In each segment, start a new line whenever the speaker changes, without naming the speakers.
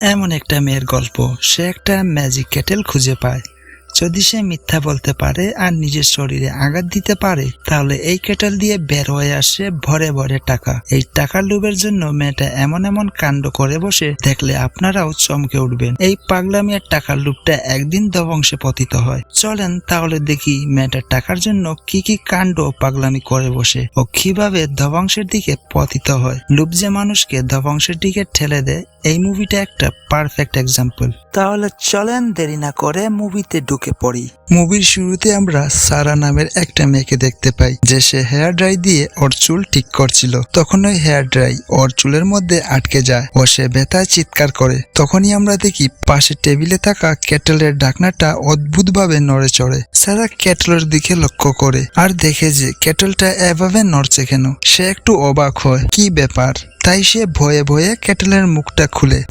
এমন একটা মেয়ের গল্প। সে একটা ম্যাজিক কেটেল খুঁজে পায়। যদি সে মিথ্যা বলতে পারে আর নিজের শরীরে আঘাত দিতে পারে, তাহলে এই কেটেল দিয়ে বের হয়ে আসে ভরে ভরে টাকা। এই টাকার লোভের জন্য মেয়েটা এমন এমন কাণ্ড করে বসে, দেখলে আপনারাও চমকে উঠবেন। এই পাগলামি আর টাকার লোভটা একদিন ধ্বংসে পতিত হয়। চলেন তাহলে দেখি মেয়েটা টাকার জন্য কি কি কাণ্ড পাগলামি করে বসে ও কিভাবে ধ্বংসের দিকে পতিত হয়। লোভ যে মানুষকে ধ্বংসের দিকে ঠেলে দেয়, এই মুভিটা একটা পারফেক্ট এক্সাম্পল। তাহলে চলেন দেরি না করে মুভিতে ঢুকে পড়ি। মুভির শুরুতে আমরা সারা নামের একটা মেয়েকে দেখতে পাই, যে সে হেয়ার ড্রাই দিয়ে ওর চুল ঠিক করছিল। তখন ওই হেয়ার ড্রাই ওর চুলের মধ্যে আটকে যায় ও সে ব্যথায় চিৎকার করে। তখনই আমরা দেখি পাশে টেবিলে থাকা কেটেলের ঢাকনাটা অদ্ভুতভাবে নড়ে চড়ে। সারা কেটেলের দিকে লক্ষ্য করে আর দেখে যে কেটেলটা এভাবে নড়ছে কেন। সে একটু অবাক হয়, কি ব্যাপার। তাই সে ভয়ে ভয়ে কেটেলের মুখটা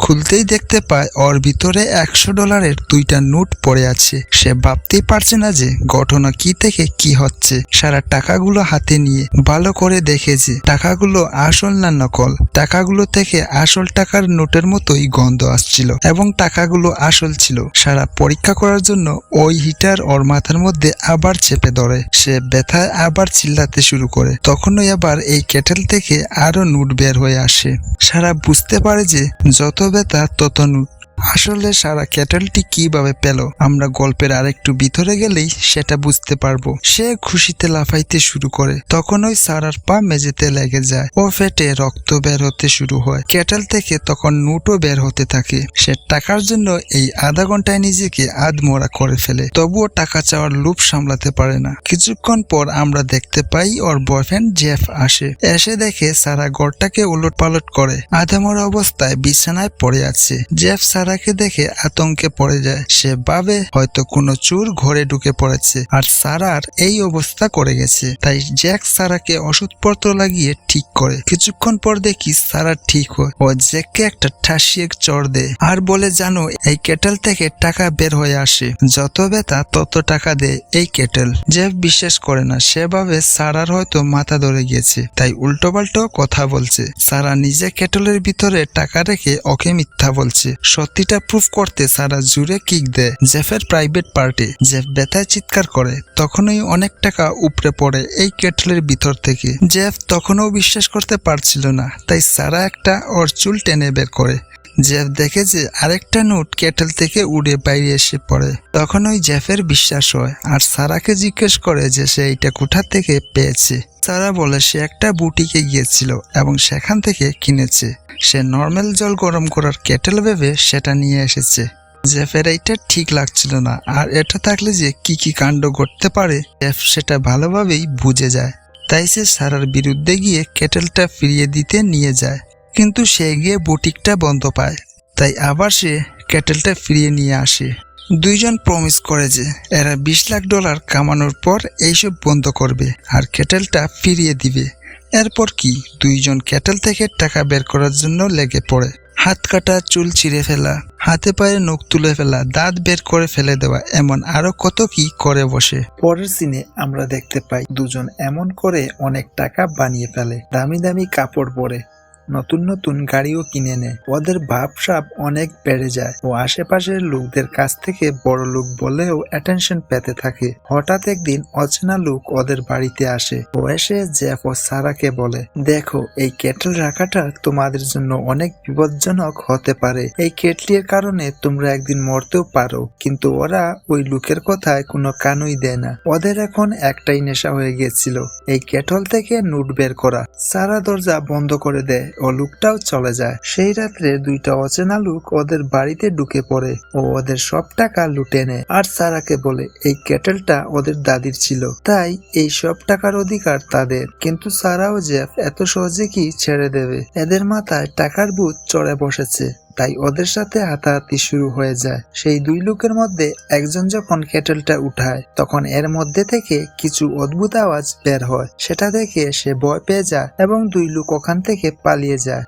খুলতেই দেখতে পায় ওর ভিতরে $100 2টা নোট পড়ে আছে। সে ভাবতেই পারছে না যে ঘটনা কি থেকে কি হচ্ছে। সারা টাকাগুলো হাতে নিয়ে ভালো করে দেখে যে টাকাগুলো আসল না নকল। টাকাগুলো থেকে আসল টাকার নোটের মতোই গন্ধ আসছিল এবং টাকাগুলো আসল ছিল। সারা পরীক্ষা করার জন্য ওই হিটার ওর মাথার মধ্যে আবার চেপে ধরে। সে ব্যথায় আবার চিল্লাতে শুরু করে। তখনই আবার এই কেটেল থেকে আরো নোট বের হয়ে আসে। সারা বুঝতে পারে যে যত ব্যথা তত নোট। আসলে সারা কেটেলটি কিভাবে পেল, আমরা গল্পের আরেকটু ভিতরে গেলেই সেটা বুঝতে পারবো। সে খুশিতে লাফাইতে শুরু করে। তখন ওই সারার পা মেঝেতে লেগে যায় ও ফেটে রক্ত বের হতে শুরু হয়। কেটেল থেকে তখন নোটও বের হতে থাকে। সে টাকার জন্য এই আধা ঘন্টায় নিজেকে আধমরা করে ফেলে, তবুও টাকা চাওয়ার লোভ সামলাতে পারে না। কিছুক্ষণ পর আমরা দেখতে পাই ওর বয়ফ্রেন্ড জেফ আসে। এসে দেখে সারা ঘরটাকে উলট পালট করে আধমরা অবস্থায় বিছানায় পড়ে আছে। জেফ সারাকে দেখে আতঙ্কে পড়ে যায়। সে ভাবে হয়তো কোনো চোর ঘরে ঢুকে পড়েছে আর সারার এই অবস্থা করে গেছে। তাই জ্যাক সারাকে ওষুধপত্র লাগিয়ে ঠিক করে। কিছুক্ষণ পর দেখি সারা ঠিক হয় ও জ্যাককে একটা ঠাসিয়ে চড় দেয় আর বলে, জানো এই কেটেল থেকে টাকা বের হয়ে আসে, যত ব্যথা তত টাকা দেয় এই কেটেল। জেফ বিশ্বাস করে না। সে ভাবে সারার হয়তো মাথা ধরে গিয়েছে, তাই উল্টোপাল্টো কথা বলছে। সারা নিজে কেটেলের ভিতরে টাকা রেখে ওকে মিথ্যা বলছে। সত্যিটা প্রুফ করতে সারা জুড়ে কিক দেয় জেফের প্রাইভেট পার্টি। জেফ ব্যথায় চিৎকার করে। তখনই অনেক টাকা উপড়ে পড়ে এই কেটেলের ভিতর থেকে। জেফ তখনও বিশ্বাস করতে পারছিল না, তাই সারা একটা ওর চুল টেনে বের করে। জেফ দেখে যে আরেকটা নোট কেটেল থেকে উড়ে বাইরে এসে পড়ে। তখন ওই জেফের বিশ্বাস হয় আর সারাকে জিজ্ঞেস করে যে সে এটা কোথা থেকে পেয়েছে। সারা বলে সে একটা বুটিকে গিয়েছিল এবং সেখান থেকে কিনেছে। সে নর্মাল জল গরম করার কেটেল ভেবে সেটা নিয়ে এসেছে। জেফের এইটা ঠিক লাগছিল না, আর এটা থাকলে যে কি কি কাণ্ড ঘটতে পারে জেফ সেটা ভালোভাবেই বুঝে যায়। তাই সে সারার বিরুদ্ধে গিয়ে কেটেলটা ফিরিয়ে দিতে নিয়ে যায়। কিন্তু সে গিয়ে বুটিকটা বন্ধ পায়, তাই আবার সে কেটেলটা ফিরিয়ে নিয়ে আসে। দুইজন প্রমিস করে যে এরা $20 লাখ কামানোর পর এইসব বন্ধ করবে আর কেটেলটা ফিরিয়ে দিবে। এরপর কি দুইজন কেটেল থেকে টাকা বের করার জন্য লেগে পড়ে। হাত কাটা, চুল ছিঁড়ে ফেলা, হাতে পায়ে নখ তুলে ফেলা, দাঁত বের করে ফেলে দেওয়া, এমন আরো কত কি করে বসে। পরের সিনে আমরা দেখতে পাই দুজন এমন করে অনেক টাকা বানিয়ে ফেলে। দামি দামি কাপড় পরে, নতুন নতুন গাড়িও কিনে নেয়। ওদের ভাবসাব অনেক বেড়ে যায় ও আশেপাশের লোকদের কাছ থেকে বড় লোক বলেও অ্যাটেনশন পেতে থাকে। হঠাৎ একদিন অচেনা লোক ওদের বাড়িতে আসে ও এসে জেফ ও সারাকে বলে, দেখো এই কেটল রাখাটা তোমাদের জন্য অনেক বিপজ্জনক হতে পারে। এই কেটলির কারণে তোমরা একদিন মরতেও পারো। কিন্তু ওরা ওই লোকের কথায় কোনো কানই দেয় না। ওদের এখন একটাই নেশা হয়ে গিয়েছিল এই কেটল থেকে নোট বের করা। সারা দরজা বন্ধ করে দেয় ও লোকটাও চলে যায়। সেই রাত্রে দুইটা অচেনা লোক ওদের বাড়িতে ঢুকে পড়ে ও ওদের সব টাকা লুটে নেয়। আর সারাকে বলে এই কেটেলটা ওদের দাদির ছিল, তাই এই সব টাকার অধিকার তাদের। কিন্তু সারা ও জেফ এত সহজে কি ছেড়ে দেবে? এদের মাথায় টাকার ভূত চড়ে বসেছে, তাই ওদের সাথে হাতাহাতি শুরু হয়ে যায়। সেই দুই লোকের মধ্যে একজন যখন কেটেলটা উঠায়, তখন এর মধ্যে থেকে কিছু অদ্ভুত আওয়াজ বের হয়। সেটা দেখে সে ভয় পেয়ে যায় এবং দুই লোক ওখান থেকে পালিয়ে যায়।